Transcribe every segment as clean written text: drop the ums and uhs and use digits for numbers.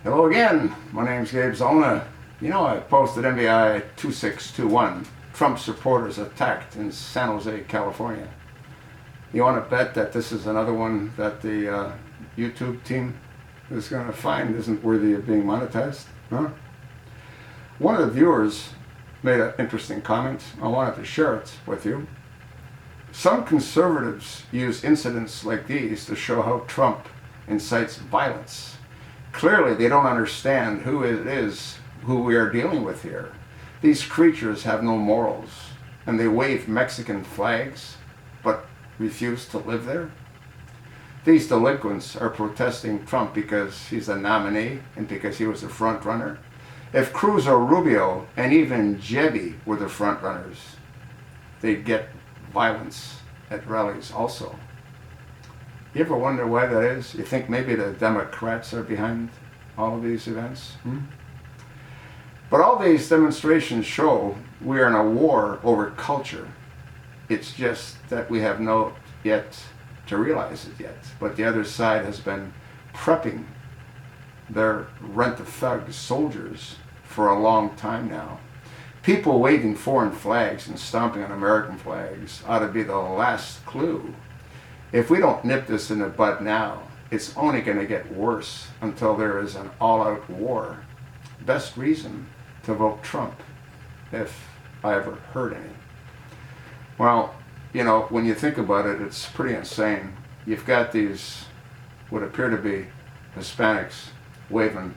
Hello again, my name's Gabe Zolna. You know, I posted MVI 2621, Trump supporters attacked in San Jose, California. You want to bet that this is another one that the YouTube team is going to find isn't worthy of being monetized? Huh? One of the viewers made an interesting comment. I wanted to share it with you. Some conservatives use incidents like these to show how Trump incites violence. Clearly, they don't understand who it is who we are dealing with here. These creatures have no morals, and they wave Mexican flags, but refuse to live there. These delinquents are protesting Trump because he's a nominee and because he was the front runner. If Cruz or Rubio and even Jebby were the front runners, they'd get violence at rallies also. You ever wonder why that is? You think maybe the Democrats are behind all of these events? But all these demonstrations show we are in a war over culture. It's just that we have not yet to realize it yet. But the other side has been prepping their rent-a-thug soldiers for a long time now. People waving foreign flags and stomping on American flags ought to be the last clue. If we don't nip this in the bud now, it's only going to get worse until there is an all-out war. Best reason to vote Trump, if I ever heard any. Well, you know, when you think about it, it's pretty insane. You've got these, what appear to be Hispanics, waving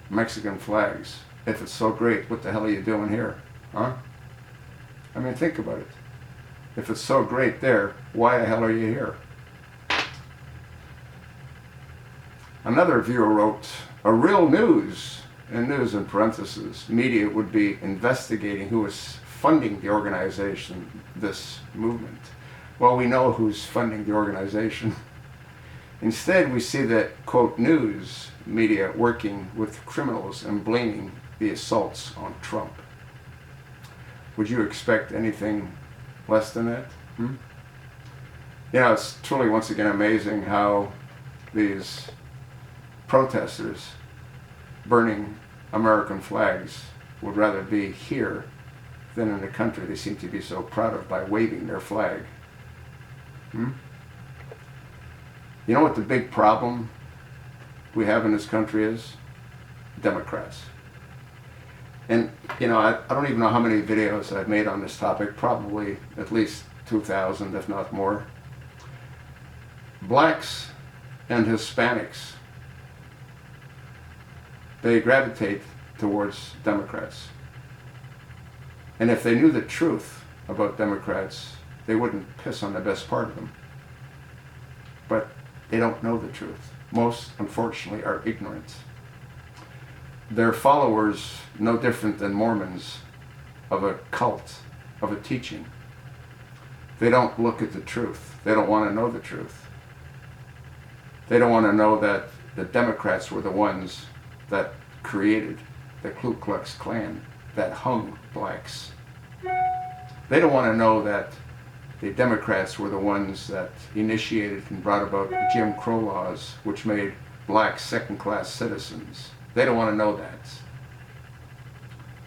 Mexican flags. If it's so great, what the hell are you doing here? Huh? I mean, think about it. If it's so great there, why the hell are you here? Another viewer wrote, a real news, and news in parentheses, media would be investigating who is funding the organization, this movement. Well, we know who's funding the organization. Instead, we see that, quote, news media working with criminals and blaming the assaults on Trump. Would you expect anything less than that? Yeah, it's truly once again amazing how these protesters burning American flags would rather be here than in the country they seem to be so proud of by waving their flag. You know what the big problem we have in this country is? Democrats. And, you know, I don't even know how many videos I've made on this topic, probably at least 2,000, if not more. Blacks and Hispanics, they gravitate towards Democrats. And if they knew the truth about Democrats, they wouldn't piss on the best part of them. But they don't know the truth. Most, unfortunately, are ignorant. They're followers, no different than Mormons, of a cult, of a teaching. They don't look at the truth. They don't want to know the truth. They don't want to know that the Democrats were the ones that created the Ku Klux Klan, that hung blacks. They don't want to know that the Democrats were the ones that initiated and brought about Jim Crow laws, which made blacks second-class citizens. They don't want to know that.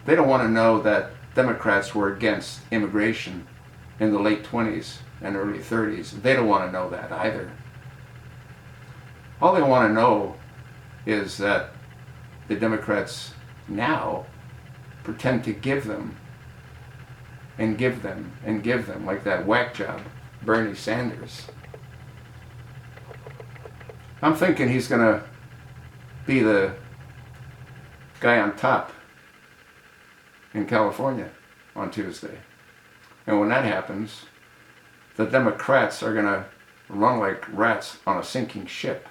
They don't want to know that Democrats were against immigration in the late 20s and early 30s. They don't want to know that either. All they want to know is that the Democrats now pretend to give them and give them and give them, like that whack job, Bernie Sanders. I'm thinking he's going to be the guy on top in California on Tuesday. And when that happens, the Democrats are going to run like rats on a sinking ship,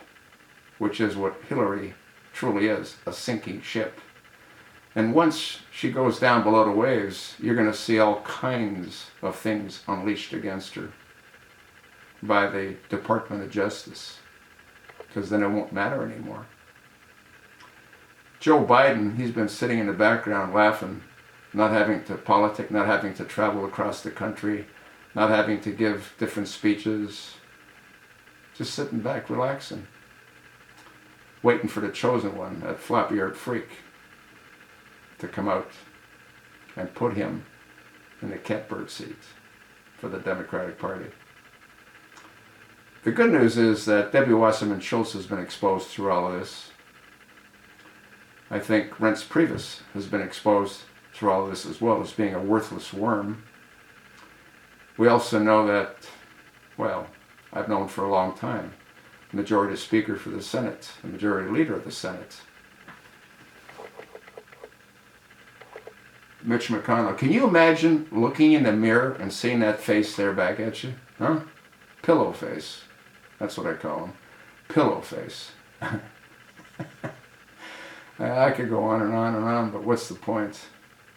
which is what Hillary truly is, a sinking ship. And once she goes down below the waves, you're going to see all kinds of things unleashed against her by the Department of Justice, because then it won't matter anymore. Joe Biden, he's been sitting in the background laughing, not having to politic, not having to travel across the country, not having to give different speeches, just sitting back, relaxing. waiting for the chosen one, that floppy-eared freak, to come out and put him in the catbird seat for the Democratic Party. The good news is that Debbie Wasserman Schultz has been exposed through all of this. I think Reince Priebus has been exposed through all of this as well as being a worthless worm. We also know that, well, I've known for a long time, the Majority Speaker for the Senate, the Majority Leader of the Senate, Mitch McConnell. Can you imagine looking in the mirror and seeing that face there back at you? Huh? Pillow face. That's what I call him. Pillow face. I could go on and on and on, but what's the point?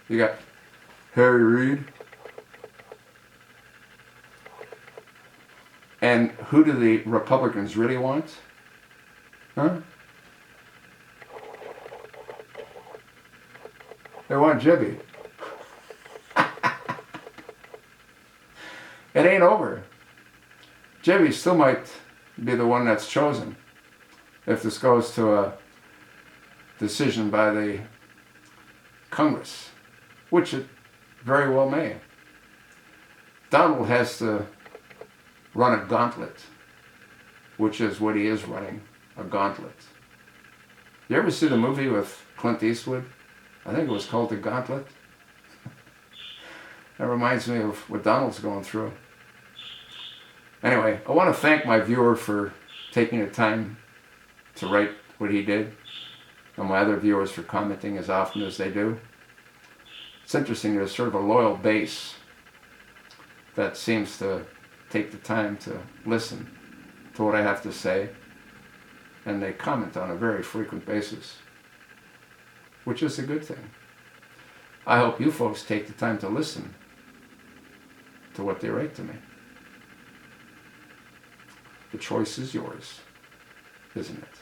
You got Harry Reid. And who do the Republicans really want? Huh? They want Jibby. It ain't over. Jibby still might be the one that's chosen if this goes to a decision by the Congress, which it very well may. Donald has to run a gauntlet, which is what he is running, a gauntlet. You ever see the movie with Clint Eastwood? I think it was called The Gauntlet. That reminds me of what Donald's going through. Anyway, I want to thank my viewer for taking the time to write what he did, and my other viewers for commenting as often as they do. It's interesting, there's sort of a loyal base that seems to take the time to listen to what I have to say, and they comment on a very frequent basis, which is a good thing. I hope you folks take the time to listen to what they write to me. The choice is yours, isn't it?